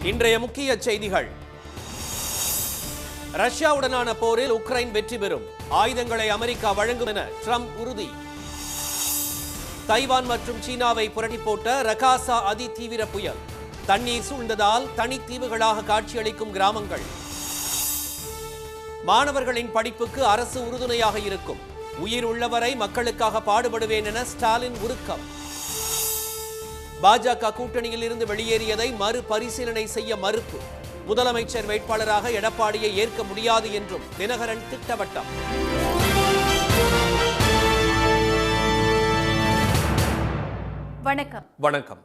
இன்றைய முக்கிய செய்திகள். ரஷ்யாவுடனான போரில் உக்ரைன் வெற்றி பெறும், ஆயுதங்களை அமெரிக்கா வழங்கும் என ட்ரம்ப் உறுதி. தைவான் மற்றும் சீனாவை புரட்டி போட்ட ரகாசா அதிதீவிர புயல், தண்ணீர் சூழ்ந்ததால் தனித்தீவுகளாக காட்சியளிக்கும் கிராமங்கள். மாணவர்களின் படிப்புக்கு அரசு உறுதுணையாக இருக்கும், உயிர் உள்ளவரை மக்களுக்காக பாடுபடுவேன் என ஸ்டாலின் உருக்கம். பாஜக கூட்டணியில் இருந்து வெளியேறியதை மறுபரிசீலனை செய்ய மறுப்பு, முதலமைச்சர் வேட்பாளராக எடப்பாடியை ஏற்க முடியாது என்றும் தினகரன் திட்டவட்டம். வணக்கம்.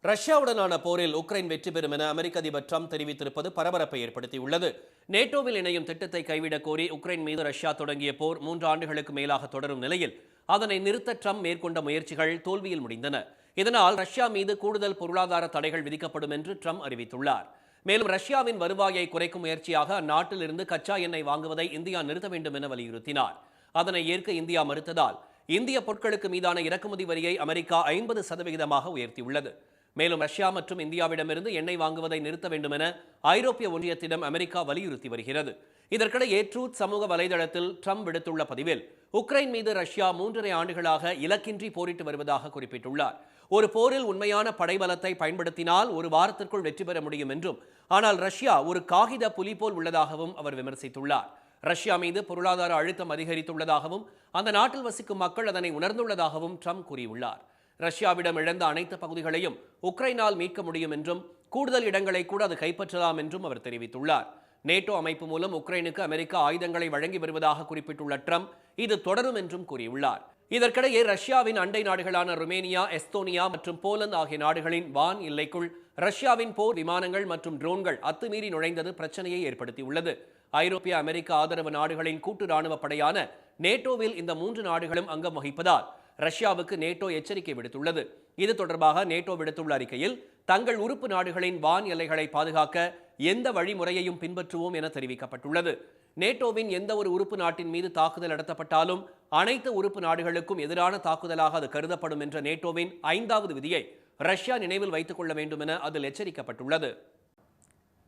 ரஷ்யாவுடனான போரில் உக்ரைன் வெற்றி பெறும் என அமெரிக்க அதிபர் ட்ரம்ப் தெரிவித்திருப்பது பரபரப்பை ஏற்படுத்தியுள்ளது. நேட்டோவில் இணையும் திட்டத்தை கைவிடக் கோரி உக்ரைன் மீது ரஷ்யா தொடங்கிய போர் 3 ஆண்டுகளுக்கு மேலாக தொடரும் நிலையில் அதனை நிறுத்த ட்ரம்ப் மேற்கொண்ட முயற்சிகள் தோல்வியில் முடிந்தன. இதனால் ரஷ்யா மீது கூடுதல் பொருளாதார தடைகள் விதிக்கப்படும் என்று ட்ரம்ப் அறிவித்துள்ளார். மேலும் ரஷ்யாவின் வருவாயை குறைக்கும் முயற்சியாக அந்நாட்டில் இருந்து கச்சா எண்ணெய் வாங்குவதை இந்தியா நிறுத்த வேண்டும் என வலியுறுத்தினார். அதனை ஏற்க இந்தியா மறுத்ததால் இந்திய பொருட்களுக்கு மீதான இறக்குமதி வரியை அமெரிக்கா 50% உயர்த்தியுள்ளது. மேலும் ரஷ்யா மற்றும் இந்தியாவிடமிருந்து எண்ணெய் வாங்குவதை நிறுத்த வேண்டும் என ஐரோப்பிய ஒன்றியத்திடம் அமெரிக்கா வலியுறுத்தி வருகிறது. இதற்கிடையே ட்ரூத் சமூக வலைதளத்தில் ட்ரம்ப் விடுத்துள்ள பதிவில் உக்ரைன் மீது ரஷ்யா 3.5 ஆண்டுகளாக இலக்கின்றி போரிட்டு வருவதாக குறிப்பிட்டுள்ளார். ஒரு போரில் உண்மையான படைபலத்தை பயன்படுத்தினால் ஒரு வாரத்திற்குள் வெற்றி பெற முடியும் என்றும், ஆனால் ரஷ்யா ஒரு காகித புலி போல் உள்ளதாகவும் அவர் விமர்சித்துள்ளார். ரஷ்யா மீது பொருளாதார அழுத்தம் அதிகரித்துள்ளதாகவும் அந்த நாட்டில் வசிக்கும் மக்கள் அதனை உணர்ந்துள்ளதாகவும் ட்ரம்ப் கூறியுள்ளார். ரஷ்யாவிடம் இழந்த அனைத்து பகுதிகளையும் உக்ரைனால் மீட்க முடியும் என்றும், கூடுதல் இடங்களை கூட அது கைப்பற்றலாம் என்றும் அவர் தெரிவித்துள்ளார். நேட்டோ அமைப்பு மூலம் உக்ரைனுக்கு அமெரிக்கா ஆயுதங்களை வழங்கி வருவதாக குறிப்பிட்டுள்ள ட்ரம்ப் இது தொடரும் என்றும் கூறியுள்ளார். இதற்கிடையே ரஷ்யாவின் அண்டை நாடுகளான ருமேனியா, எஸ்தோனியா மற்றும் போலந்து ஆகிய நாடுகளின் வான் எல்லைக்குள் ரஷ்யாவின் போர் விமானங்கள் மற்றும் ட்ரோன்கள் அத்துமீறி நுழைந்தது பிரச்சனையை ஏற்படுத்தியுள்ளது. ஐரோப்பிய அமெரிக்க ஆதரவு நாடுகளின் கூட்டு ராணுவ படையான நேட்டோவில் இந்த 3 நாடுகளும் அங்கம் வகிப்பதால் ரஷ்யாவுக்கு நேட்டோ எச்சரிக்கை விடுத்துள்ளது. இது தொடர்பாக நேட்டோ விடுத்துள்ள அறிக்கையில் தங்கள் உறுப்பு நாடுகளின் வான் எல்லைகளை பாதுகாக்க எந்த வழிமுறையையும் பின்பற்றுவோம் என தெரிவிக்கப்பட்டுள்ளது. நேட்டோவின் எந்த ஒரு உறுப்பு நாட்டின் மீது தாக்குதல் நடத்தப்பட்டாலும் அனைத்து உறுப்பு நாடுகளுக்கும் எதிரான தாக்குதலாக அது கருதப்படும் என்ற நேட்டோவின் 5வது விதியை ரஷ்யா நினைவில் வைத்துக் கொள்ள வேண்டும் என அதில் எச்சரிக்கப்பட்டுள்ளது.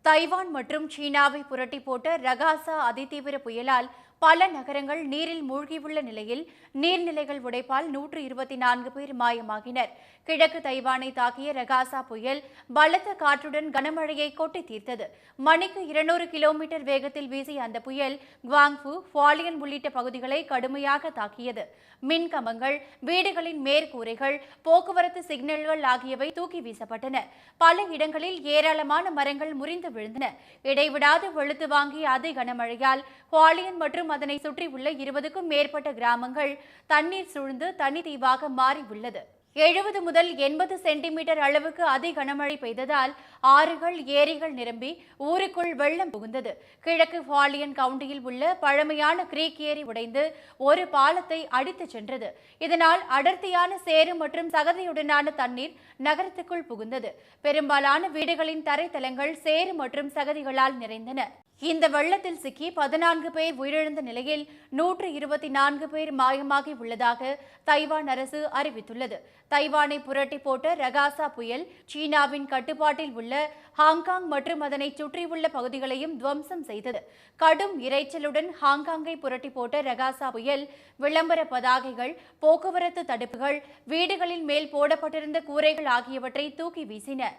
தைவான் மற்றும் சீனாவை புரட்டி போட்ட ரகாசா அதிதீவிர புயலால் பல நகரங்கள் நீரில் மூழ்கியுள்ள நிலையில் நீர்நிலைகள் உடைப்பால் 124 பேர் மாயமாகினர். கிழக்கு தைவானை தாக்கிய ரகாசா புயல் பலத்த காற்றுடன் கனமழையை கொட்டி தீர்த்தது. மணிக்கு 200 கிலோமீட்டர் வேகத்தில் வீசிய அந்த புயல் குவாங்ஃபு, ஃபாலியன் உள்ளிட்ட பகுதிகளை கடுமையாக தாக்கியது. மின்கம்பங்கள், வீடுகளின் மேற்கூரைகள், போக்குவரத்து சிக்னல்கள் ஆகியவை தூக்கி வீசப்பட்டன. பல இடங்களில் ஏராளமான மரங்கள் முறிந்து விழுந்தன. இடைவிடாது வெளுத்து வாங்கிய அதி கனமழையால் ஃபாலியன் மற்றும் அதனை சுற்றியுள்ள 20க்கும் மேற்பட்ட கிராமங்கள் தண்ணீர் சூழ்ந்து தனித்தீவாக மாறி உள்ளது. 70 முதல் 80 சென்டிமீட்டர் அளவுக்கு அதி கனமழை பெய்ததால் ஆறுகள், ஏரிகள் நிரம்பி ஊருக்குள் வெள்ளம் புகுந்தது. கிழக்கு ஃபாலியன் கவுண்டியில் உள்ள பழமையான கிரீக் ஏரி உடைந்து ஒரு பாலத்தை அடித்துச் சென்றது. இதனால் அடர்த்தியான சேறு மற்றும் சகதியுடனான தண்ணீர் நகரத்துக்குள் புகுந்தது. பெரும்பாலான வீடுகளின் தரைத்தளங்கள் சேறு மற்றும் சகதிகளால் நிறைந்தன. இந்த வெள்ளத்தில் சிக்கி 14 பேர் உயிரிழந்த நிலையில் 124 பேர் மாயமாகி உள்ளதாக தைவான் அரசு அறிவித்துள்ளது. தைவானை புரட்டி போட்ட ரகாசா புயல் சீனாவின் கட்டுப்பாட்டில் உள்ள ஹாங்காங் மற்றும் அதனை சுற்றியுள்ள பகுதிகளையும் துவம்சம் செய்தது. கடும் இரைச்சலுடன் ஹாங்காங்கை புரட்டி போட்ட ரகாசா புயல் விளம்பர பதாகைகள், போக்குவரத்து தடுப்புகள், வீடுகளின் மேல் போடப்பட்டிருந்த கூரைகள் ஆகியவற்றை தூக்கி வீசின.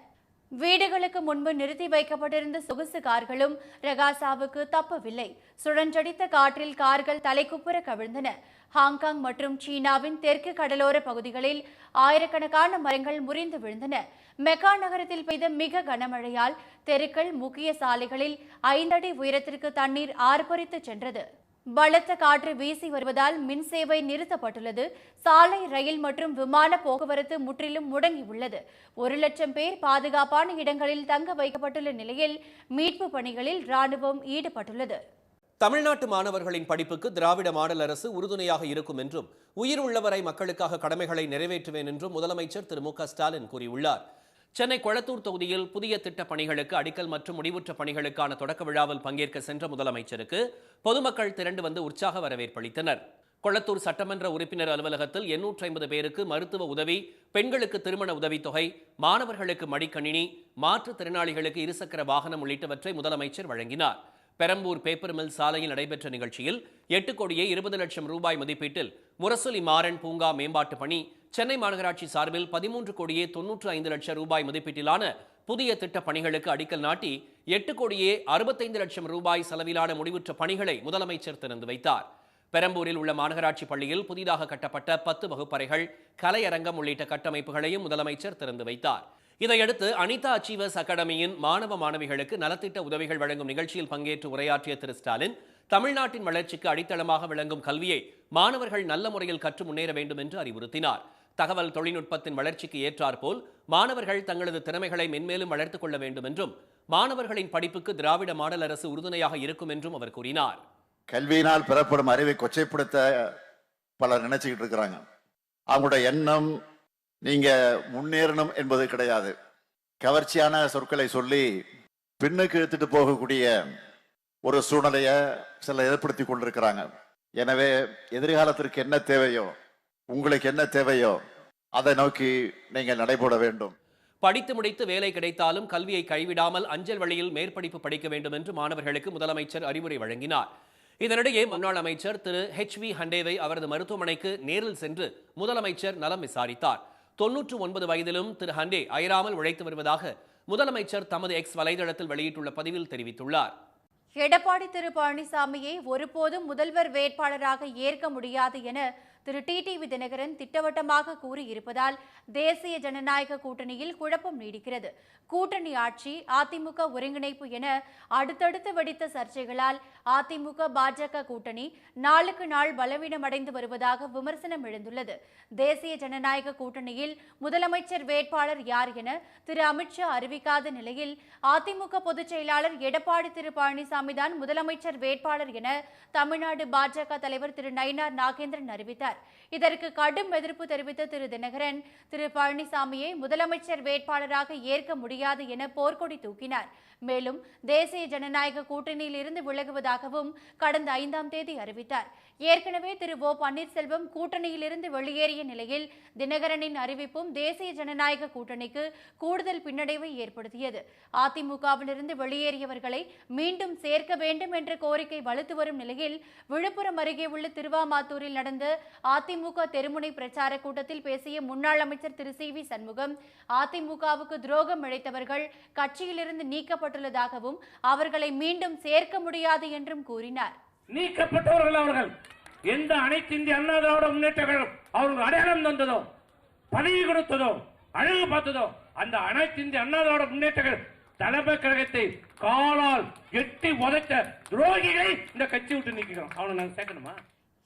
வீடுகளுக்கு முன்பு நிறுத்தி வைக்கப்பட்டிருந்த சொகுசு கார்களும் ரகாசாவுக்கு தப்பவில்லை. சுழன்றடித்த காற்றில் கார்கள் தலைக்குப்புற கவிழ்ந்தன. ஹாங்காங் மற்றும் சீனாவின் தெற்கு கடலோர பகுதிகளில் ஆயிரக்கணக்கான மரங்கள் முறிந்து விழுந்தன. மெக்கா நகரத்தில் பெய்த மிக கனமழையால் தெருக்கள், முக்கிய சாலைகளில் 5 அடி உயரத்திற்கு தண்ணீர் ஆர்ப்பரித்து சென்றது. பலத்த காற்று வீசி வருவதால் மின் சேவை நிறுத்தப்பட்டுள்ளது. சாலை, ரயில் மற்றும் விமான போக்குவரத்து முற்றிலும் முடங்கியுள்ளது. 1 லட்சம் பேர் பாதுகாப்பான இடங்களில் தங்க வைக்கப்பட்டுள்ள நிலையில் மீட்பு பணிகளில் ராணுவம் ஈடுபட்டுள்ளது. தமிழ்நாட்டு மாணவர்களின் படிப்புக்கு திராவிட மாடல் அரசு உறுதுணையாக இருக்கும் என்றும், உயிர் உள்ளவரை மக்களுக்காக கடமைகளை நிறைவேற்றுவேன் என்றும் முதலமைச்சர் திரு மு க ஸ்டாலின் கூறியுள்ளார். சென்னை கொளத்தூர் தொகுதியில் புதிய திட்ட பணிகளுக்கு அடிக்கல் மற்றும் முடிவுற்ற பணிகளுக்கான தொடக்க விழாவில் பங்கேற்க சென்ற முதலமைச்சருக்கு பொதுமக்கள் திரண்டு வந்து உற்சாக வரவேற்பளித்தனர். கொளத்தூர் சட்டமன்ற உறுப்பினர் அலுவலகத்தில் 850 பேருக்கு மருத்துவ உதவி, பெண்களுக்கு திருமண உதவித்தொகை, மாணவர்களுக்கு மடிக்கணினி, மாற்றுத்திறனாளிகளுக்கு இருசக்கர வாகனம் உள்ளிட்டவற்றை முதலமைச்சர் வழங்கினார். பெரம்பூர் பேப்பர் மில் சாலையில் நடைபெற்ற நிகழ்ச்சியில் 8 கோடியே 20 லட்சம் ரூபாய் மதிப்பீட்டில் முரசொலி மாறன் பூங்கா மேம்பாட்டு பணி, சென்னை மாநகராட்சி சார்பில் 13 கோடியே 95 லட்சம் ரூபாய் மதிப்பீட்டிலான புதிய திட்டப் பணிகளுக்கு அடிக்கல் நாட்டி 8 கோடியே 65 லட்சம் ரூபாய் செலவிலான முடிவுற்ற பணிகளை முதலமைச்சர் திறந்து வைத்தார். பெரம்பூரில் உள்ள மாநகராட்சி பள்ளியில் புதிதாக கட்டப்பட்ட 10 வகுப்பறைகள், கலையரங்கம் உள்ளிட்ட கட்டமைப்புகளையும் முதலமைச்சர் திறந்து வைத்தார். இதையடுத்து அனிதா அச்சீவர்ஸ் அகாடமியின் மாணவ மாணவிகளுக்கு நலத்திட்ட உதவிகள் வழங்கும் நிகழ்ச்சியில் பங்கேற்று உரையாற்றிய திரு ஸ்டாலின், தமிழ்நாட்டின் வளர்ச்சிக்கு அடித்தளமாக விளங்கும் கல்வியை மாணவர்கள் நல்ல முறையில் கற்று முன்னேற வேண்டும் என்று அறிவுறுத்தினார். தகவல் தொழில்நுட்பத்தின் வளர்ச்சிக்கு ஏற்றாற்போல் மாணவர்கள் தங்களது திறமைகளை மென்மேலும் வளர்த்துக் கொள்ள வேண்டும் என்றும், மாணவர்களின் படிப்புக்கு திராவிட மாடல் அரசு உறுதுணையாக இருக்கும் என்றும் அவர் கூறினார். கல்வியினால் பெறப்படும் அறிவை கொச்சைப்படுத்த பலர் நினைச்சுக்கிட்டு இருக்கிறாங்க. அவங்களுடைய எண்ணம் நீங்க முன்னேறணும் என்பது கிடையாது. கவர்ச்சியான சொற்களை சொல்லி பின்னுக்கு இழுத்துட்டு போகக்கூடிய ஒரு சூழ்நிலையை சில ஏற்படுத்தி கொண்டிருக்கிறாங்க. எனவே எதிர்காலத்திற்கு என்ன தேவையோ, உங்களுக்கு என்ன தேவையோ அதை நோக்கி நீங்கள் நடைபோட வேண்டும். படித்து முடித்து வேலை கிடைத்தாலும் கல்வியை கைவிடாமல் அஞ்சல் வழியில் மேற்படிப்பு படிக்க வேண்டும் என்று மாணவர்களுக்கு முதலமைச்சர் அறிவுரை வழங்கினார். இதனிடையே முன்னாள் அமைச்சர் திரு HV ஹண்டேவை அவரது மருத்துவமனைக்கு நேரில் சென்று முதலமைச்சர் நலம் விசாரித்தார். 99 வயதிலும் திரு ஹண்டே அயராமல் உழைத்து வருவதாக முதலமைச்சர் தமது எக்ஸ் வலைதளத்தில் வெளியிட்டுள்ள பதிவில் தெரிவித்துள்ளார். எடப்பாடி திரு பழனிசாமியை ஒருபோதும் முதல்வர் வேட்பாளராக ஏற்க முடியாது என திரு டிடிவி தினகரன் திட்டவட்டமாக கூறியிருப்பதால் தேசிய ஜனநாயக கூட்டணியில் குழப்பம் நீடிக்கிறது. கூட்டணி ஆட்சி, அதிமுக ஒருங்கிணைப்பு என அடுத்தடுத்து வெடித்த சர்ச்சைகளால் அதிமுக பாஜக கூட்டணி நாளுக்கு நாள் பலவீனமடைந்து வருவதாக விமர்சனம் எழுந்துள்ளது. தேசிய ஜனநாயக கூட்டணியில் முதலமைச்சர் வேட்பாளர் யார் என திரு அமித்ஷா அறிவிக்காத நிலையில் அதிமுக பொதுச் செயலாளர் எடப்பாடி திரு பழனிசாமி தான் முதலமைச்சர் வேட்பாளர் என தமிழ்நாடு பாஜக தலைவர் திரு நயினார் நாகேந்திரன் அறிவித்தார். இதற்கு கடும் எதிர்ப்பு தெரிவித்த திரு தினகரன் திரு பழனிசாமியை முதலமைச்சர் வேட்பாளராக ஏற்க முடியாது என போர்க்கொடி தூக்கினார். மேலும் தேசிய ஜனநாயக கூட்டணியில் இருந்து விலகுவதாகவும் கடந்த 5ஆம் தேதி அறிவித்தார். ஏற்கனவே திரு ஓ பன்னீர்செல்வம் கூட்டணியிலிருந்து வெளியேறிய நிலையில் தினகரனின் அறிவிப்பும் தேசிய ஜனநாயக கூட்டணிக்கு கூடுதல் பின்னடைவை ஏற்படுத்தியது. அதிமுகவிலிருந்து வெளியேறியவர்களை மீண்டும் சேர்க்க வேண்டும் என்ற கோரிக்கை வலுத்து வரும் நிலையில் விழுப்புரம் அருகே உள்ள திருவாமாத்தூரில் நடந்த அதிமுக தெருமுனை பிரச்சார கூட்டத்தில் பேசிய முன்னாள் அமைச்சர் திரு CV சண்முகம், அதிமுகவுக்கு துரோகம் இழைத்தவர்கள் கட்சியிலிருந்து நீக்கப்பட்டுள்ளதாகவும் அவர்களை மீண்டும் சேர்க்க முடியாது என்றும் கூறினார். நீக்கப்பட்டவர்கள் அவர்கள் எந்த அனைத்து இந்திய அண்ணா திராவிட முன்னேற்ற கழகம் அவர்கள் அடையாளம் தந்ததோ, பதவி கொடுத்ததோ, அழகு பார்த்ததோ, அந்த அனைத்து இந்திய அண்ணா திராவிட முன்னேற்ற கழகம் தலைமை கழகத்தை காலால் எட்டி உதைத்த துரோகிகளை இந்த கட்சி விட்டு நீக்கிறோம். அவனை நாங்கள் சேர்க்கணுமா?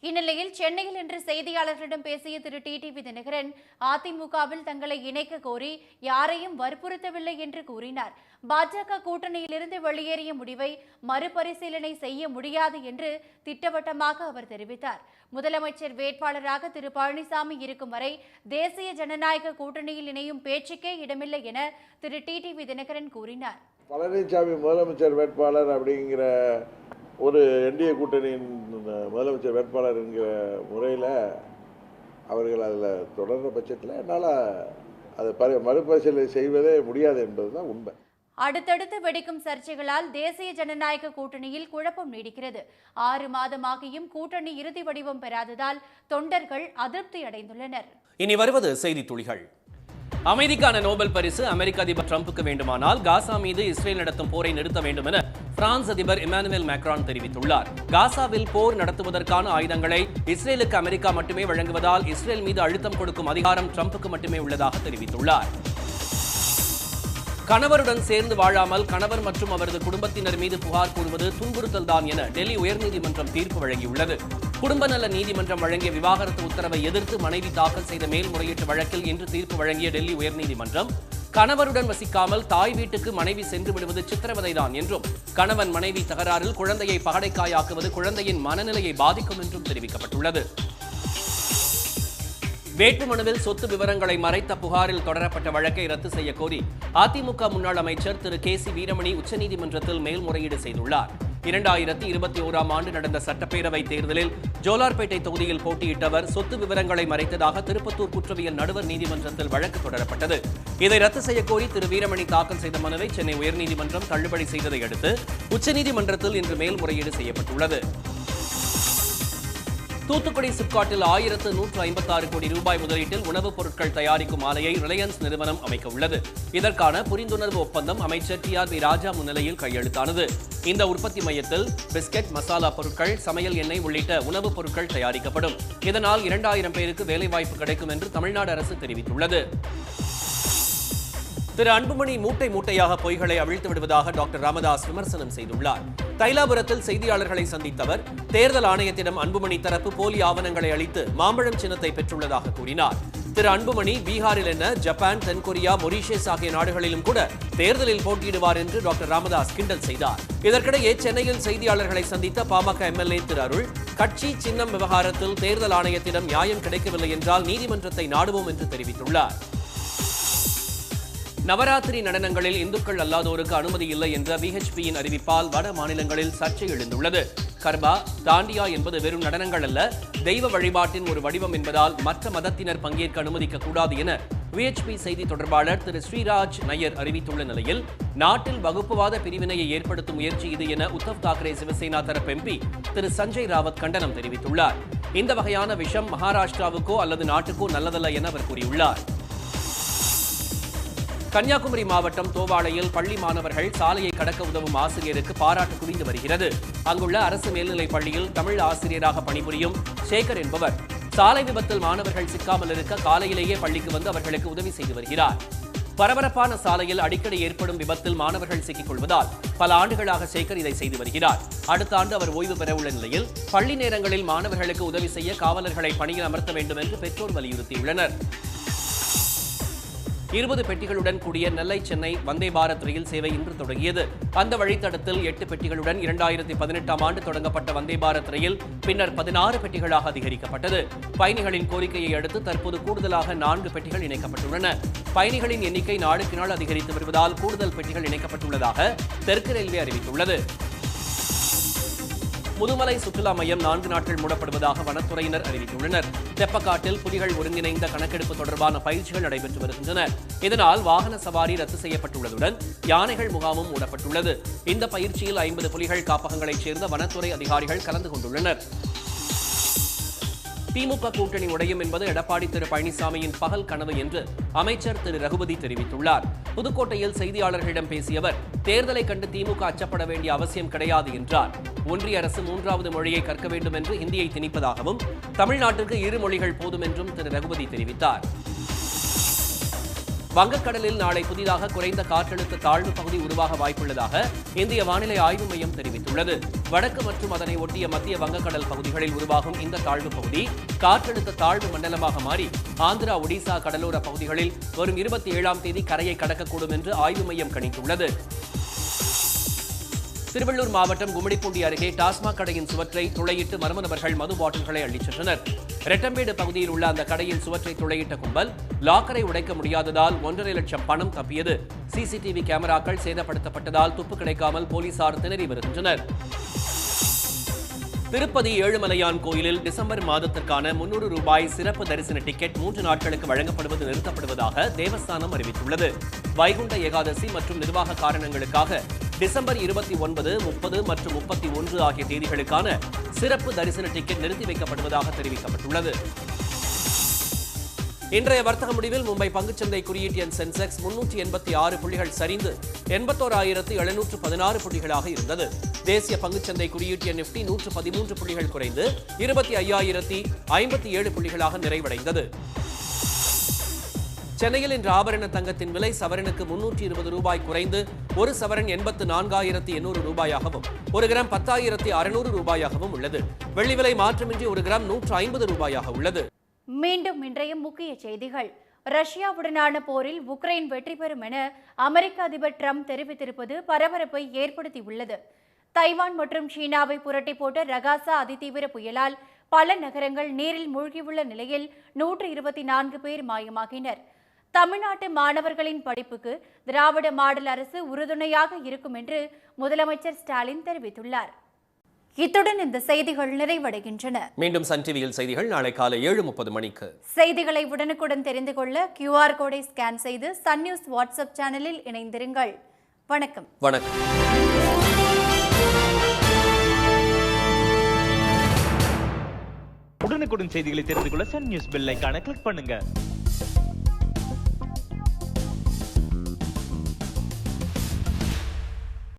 இந்நிலையில் சென்னையில் இன்று செய்தியாளர்களிடம் பேசிய திரு டிடிவி தினகரன் அதிமுகவில் தங்களை இணைக்க கோரி யாரையும் வற்புறுத்தவில்லை என்று கூறினார். பாஜக கூட்டணியிலிருந்து வெளியேறிய முடிவை மறுபரிசீலனை செய்ய முடியாது என்று திட்டவட்டமாக அவர் தெரிவித்தார். முதலமைச்சர் வேட்பாளராக திரு பழனிசாமி இருக்கும் வரை தேசிய ஜனநாயக கூட்டணியில் இணையும் பேச்சுக்கே இடமில்லை என திரு டிடிவி தினகரன் கூறினார். பழனிசாமி முதலமைச்சர் வேட்பாளர் அப்படிங்கிற ஒரு என்டிஏ கூட்டணியின் முதலமைச்சர் வேட்பாளர் என்கிற முறையில் அவர்கள் அதில் தொடர்ந்த பட்சத்தில் என்னால் அதை மறுபரிசீலனை செய்வதே முடியாது என்பதுதான் உண்மை. அடுத்தடுத்து வெடிக்கும் சர்ச்சைகளால் தேசிய ஜனநாயக கூட்டணியில் குழப்பம் நீடிக்கிறது. 6 மாதமாகியும் கூட்டணி இறுதி வடிவம் பெறாததால் தொண்டர்கள் அதிருப்தி அடைந்துள்ளனர். இனி வருவது செய்தி துளிகள். அமைதிக்கான நோபல் பரிசு அமெரிக்க அதிபர் டிரம்புக்கு வேண்டுமானால் காசா மீது இஸ்ரேல் நடத்தும் போரை நிறுத்த வேண்டும் என பிரான்ஸ் அதிபர் இமானுவேல் மேக்ரான் தெரிவித்துள்ளார். காசாவில் போர் நடத்துவதற்கான ஆயுதங்களை இஸ்ரேலுக்கு அமெரிக்கா மட்டுமே வழங்குவதால் இஸ்ரேல் மீது அழுத்தம் கொடுக்கும் அதிகாரம் டிரம்புக்கு மட்டுமே உள்ளதாக தெரிவித்துள்ளார். கணவருடன் சேர்ந்து வாழாமல் கணவர் மற்றும் அவரது குடும்பத்தினர் மீது புகார் கூறுவது துன்புறுத்தல் தான் என டெல்லி உயர்நீதிமன்றம் தீர்ப்பு வழங்கியுள்ளது. குடும்ப நல நீதிமன்றம் வழங்கிய விவாகரத்து உத்தரவை எதிர்த்து மனைவி தாக்கல் செய்த மேல்முறையீட்டு வழக்கில் இன்று தீர்ப்பு வழங்கிய டெல்லி உயர்நீதிமன்றம், கணவருடன் வசிக்காமல் தாய் வீட்டுக்கு மனைவி சென்று விடுவது சித்திரவதைதான் என்றும், கணவன் மனைவி தகராறில் குழந்தையை பகடைக்காயாக்குவது குழந்தையின் மனநிலையை பாதிக்கும் என்றும் தெரிவிக்கப்பட்டுள்ளது. வேட்புமனுவில் சொத்து விவரங்களை மறைத்த புகாரில் தொடரப்பட்ட வழக்கை ரத்து செய்ய கோரி அதிமுக முன்னாள் அமைச்சர் திரு KC வீரமணி உச்சநீதிமன்றத்தில் மேல்முறையீடு செய்துள்ளார். 2021ஆம் ஆண்டு நடந்த சட்டப்பேரவை தேர்தலில் ஜோலார்பேட்டை தொகுதியில் போட்டியிட்டவர் சொத்து விவரங்களை மறைத்ததாக திருப்பத்தூர் குற்றவியல் நடுவர் நீதிமன்றத்தில் வழக்கு தொடரப்பட்டது. இதை ரத்து செய்யக்கோரி திரு வீரமணி தாக்கல் செய்த மனுவை சென்னை உயர்நீதிமன்றம் தள்ளுபடி செய்ததை அடுத்து உச்சநீதிமன்றத்தில் இன்று மேல்முறையீடு செய்யப்பட்டுள்ளது. தூத்துக்குடி சிப்காட்டில் 1156 கோடி ரூபாய் முதலீட்டில் உணவுப் பொருட்கள் தயாரிக்கும் ஆலையை ரிலையன்ஸ் நிறுவனம் அமைக்க உள்ளது. இதற்கான புரிந்துணர்வு ஒப்பந்தம் அமைச்சர் TRV ராஜா முன்னிலையில் கையெழுத்தானது. இந்த உற்பத்தி மையத்தில் பிஸ்கெட், மசாலா பொருட்கள், சமையல் எண்ணெய் உள்ளிட்ட உணவுப் பொருட்கள் தயாரிக்கப்படும். இதனால் 2000 பேருக்கு வேலைவாய்ப்பு கிடைக்கும் என்று தமிழ்நாடு அரசு தெரிவித்துள்ளது. திரு அன்புமணி மூட்டை மூட்டையாக பொய்களை அவிழ்த்து விடுவதாக டாக்டர் ராமதாஸ் விமர்சனம் செய்துள்ளார். தைலாபுரத்தில் செய்தியாளர்களை சந்தித்த அவர் தேர்தல் ஆணையத்திடம் அன்புமணி தரப்பு போலி ஆவணங்களை அளித்து மாம்பழம் சின்னத்தை பெற்றுள்ளதாக கூறினார். திரு அன்புமணி பீகாரில் என்ன, ஜப்பான், தென்கொரியா, மொரீஷியஸ் ஆகிய நாடுகளிலும் கூட தேர்தலில் போட்டியிடுவார் என்று டாக்டர் ராமதாஸ் கிண்டல் செய்தார். இதற்கிடையே சென்னையில் செய்தியாளர்களை சந்தித்த பாமக MLA திரு அருள், கட்சி சின்னம் விவகாரத்தில் தேர்தல் ஆணையத்திடம் நியாயம் கிடைக்கவில்லை என்றால் நீதிமன்றத்தை நாடுவோம் என்று தெரிவித்துள்ளார். நவராத்திரி நடனங்களில் இந்துக்கள் அல்லாதோருக்கு அனுமதி இல்லை என்ற VHPயின் அறிவிப்பால் வட மாநிலங்களில் சர்ச்சை எழுந்துள்ளது. கர்பா, தாண்டியா என்பது வெறும் நடனங்கள் அல்ல, தெய்வ வழிபாட்டின் ஒரு வடிவம் என்பதால் மற்ற மதத்தினர் பங்கேற்க அனுமதிக்க கூடாது என VHP செய்தி தொடர்பாளர் திரு ஸ்ரீராஜ் நய்யர் அறிவித்துள்ள நிலையில் நாட்டில் வகுப்புவாத பிரிவினையை ஏற்படுத்தும் முயற்சி இது என உத்தவ் தாக்கரே சிவசேனா தரப்பு MP திரு சஞ்சய் ராவத் கண்டனம் தெரிவித்துள்ளார். இந்த வகையான விஷம் மகாராஷ்டிராவுக்கோ அல்லது நாட்டுக்கோ நல்லதல்ல என அவர் கூறியுள்ளார். கன்னியாகுமரி மாவட்டம் தோவாளையில் பள்ளி மாணவர்கள் சாலையை கடக்க உதவும் ஆசிரியருக்கு பாராட்டு குவிந்து வருகிறது. அங்குள்ள அரசு மேல்நிலைப் பள்ளியில் தமிழ் ஆசிரியராக பணிபுரியும் சேகர் என்பவர் சாலை விபத்தில் மாணவர்கள் சிக்காமல் இருக்க காலையிலேயே பள்ளிக்கு வந்து அவர்களுக்கு உதவி செய்து வருகிறார். பரபரப்பான சாலையில் அடிக்கடி ஏற்படும் விபத்தில் மாணவர்கள் சிக்கிக் கொள்வதால் பல ஆண்டுகளாக சேகர் இதை செய்து வருகிறார். அடுத்த ஆண்டு அவர் ஓய்வு பெற உள்ள நிலையில் பள்ளி நேரங்களில் மாணவர்களுக்கு உதவி செய்ய காவலர்களை பணியில் அமர்த்த வேண்டும் என்று பெற்றோர் வலியுறுத்தியுள்ளனர். 20 பெட்டிகளுடன் கூடிய நெல்லை சென்னை வந்தே பாரத் ரயில் சேவை இன்று தொடங்கியது. அந்த வழித்தடத்தில் 8 பெட்டிகளுடன் 2018ஆம் ஆண்டு தொடங்கப்பட்ட வந்தே பாரத் ரயில் பின்னர் 16 பெட்டிகளாக அதிகரிக்கப்பட்டது. பயணிகளின் கோரிக்கையை அடுத்து தற்போது கூடுதலாக 4 பெட்டிகள் இணைக்கப்பட்டுள்ளன. பயணிகளின் எண்ணிக்கை நாளுக்கு நாள் அதிகரித்து வருவதால் கூடுதல் பெட்டிகள் இணைக்கப்பட்டுள்ளதாக தெற்கு ரயில்வே அறிவித்துள்ளது. முதுமலை சுற்றுலா மையம் 4 நாட்கள் மூடப்படுவதாக வனத்துறையினர் அறிவித்துள்ளனர். தெப்பக்காட்டில் புலிகள் ஒருங்கிணைந்த கணக்கெடுப்பு தொடர்பான பயிற்சிகள் நடைபெற்று வருகின்றன. இதனால் வாகன சவாரி ரத்து செய்யப்பட்டுள்ளதுடன் யானைகள் முகாமும் மூடப்பட்டுள்ளது. இந்த பயிற்சியில் 50 புலிகள் காப்பகங்களைச் சேர்ந்த வனத்துறை அதிகாரிகள் கலந்து கொண்டுள்ளனர். திமுக கூட்டணி உடையும் என்பது எடப்பாடி திரு பழனிசாமியின் பகல் கனவு என்று அமைச்சர் திரு ரகுபதி தெரிவித்துள்ளார். புதுக்கோட்டையில் செய்தியாளர்களிடம் பேசிய அவர் தேர்தலை கண்டு திமுக அச்சப்பட வேண்டிய அவசியம் கிடையாது என்றார். ஒன்றிய அரசு 3வது மொழியை கற்க வேண்டும் என்று ஹிந்தியை திணிப்பதாகவும் தமிழ்நாட்டிற்கு 2 மொழிகள் போதும் என்றும் திரு ரகுபதி தெரிவித்தார். வங்கக்கடலில் நாளை புதிதாக குறைந்த காற்றழுத்த தாழ்வு பகுதி உருவாக வாய்ப்புள்ளதாக இந்திய வானிலை ஆய்வு மையம் தெரிவித்துள்ளது. வடக்கு மற்றும் அதனை ஒட்டிய மத்திய வங்கக்கடல் பகுதிகளில் உருவாகும் இந்த தாழ்வு பகுதி காற்றழுத்த தாழ்வு மண்டலமாக மாறி ஆந்திரா, ஒடிசா கடலோர பகுதிகளில் வரும் 27ஆம் தேதி கரையை கடக்கக்கூடும் என்று ஆய்வு மையம் கணித்துள்ளது. திருவள்ளூர் மாவட்டம் கும்மிடிப்பூண்டி அருகே டாஸ்மாக் கடையின் சுவற்றை துளையிட்டு மர்ம நபர்கள் மது பாட்டில்களை அள்ளிச் சென்றனர். ரெட்டம்பேடு பகுதியில் உள்ள அந்த கடையின் சுவற்றை துளையிட்ட கும்பல் லாக்கரை உடைக்க முடியாததால் 1.5 லட்சம் பணம் தப்பியது. CCTV கேமராக்கள் சேதப்படுத்தப்பட்டதால் துப்பு கிடைக்காமல் போலீசார் திணறி வருகின்றனர். திருப்பதி ஏழுமலையான் கோயிலில் டிசம்பர் மாதத்திற்கான 300 ரூபாய் சிறப்பு தரிசன டிக்கெட் 3 நாட்களுக்கு வழங்கப்படுவது நிறுத்தப்படுவதாக தேவஸ்தானம் அறிவித்துள்ளது. வைகுண்ட ஏகாதசி மற்றும் நிர்வாக காரணங்களுக்காக டிசம்பர் 29, 30 மற்றும் 31 ஆகிய தேதிகளுக்கான சிறப்பு தரிசன டிக்கெட் நிறுத்தி வைக்கப்படுவதாக தெரிவிக்கப்பட்டுள்ளது. இன்றைய வர்த்தக முடிவில் மும்பை பங்குச்சந்தை குறியீட்டு எண் சென்செக்ஸ் 386 புள்ளிகள் சரிந்து 81,716 புள்ளிகளாக இருந்தது. தேசிய பங்குச்சந்தை குறியீட்டு எண் நிஃப்டி 113 புள்ளிகள் குறைந்து 25,057 புள்ளிகளாக நிறைவடைந்தது. சென்னையில் இன்று ஆபரண தங்கத்தின் விலை சவரனுக்கு 320 ரூபாய் குறைந்து 1 சவரன் 84,800 ரூபாயாகவும் 1 கிராம் 10,600 ரூபாயாகவும் உள்ளது. வெள்ளி விலை மாற்றமின்றி 1 கிராம் 150 ரூபாயாக உள்ளது. மீண்டும் இன்றைய முக்கிய செய்திகள். ரஷ்யாவுடனான போரில் உக்ரைன் வெற்றி பெறும் என அமெரிக்க அதிபர் ட்ரம்ப் தெரிவித்திருப்பது பரபரப்பை ஏற்படுத்தியுள்ளது. தைவான் மற்றும் சீனாவை புரட்டி போட்ட ரகாசா அதிதீவிர புயலால் பல நகரங்கள் நீரில் மூழ்கியுள்ள நிலையில் 124 பேர் மாயமாகினர். தமிழ்நாட்டு மாணவர்களின் படிப்புக்கு திராவிட மாடல் அரசு உறுதுணையாக இருக்கும் என்று முதலமைச்சர் ஸ்டாலின் தெரிவித்துள்ளார். இத்துடன் இந்த செய்திகள் நிறைவடைகின்றன. மீண்டும் சன் டிவியில் செய்திகள் நாளை காலை 7:30 மணிக்கு. செய்திகளை உடனுக்குடன் தெரிந்து கொள்ள QR கோடை ஸ்கேன் செய்து சன் நியூஸ் வாட்ஸ்அப் சேனலில் இணைந்திருங்கள். வணக்கம். வணக்கம். உடனுக்குடன் செய்திகளை தெரிந்து கொள்ள சன் நியூஸ் பெல் ஐகானை கிளிக் பண்ணுங்க.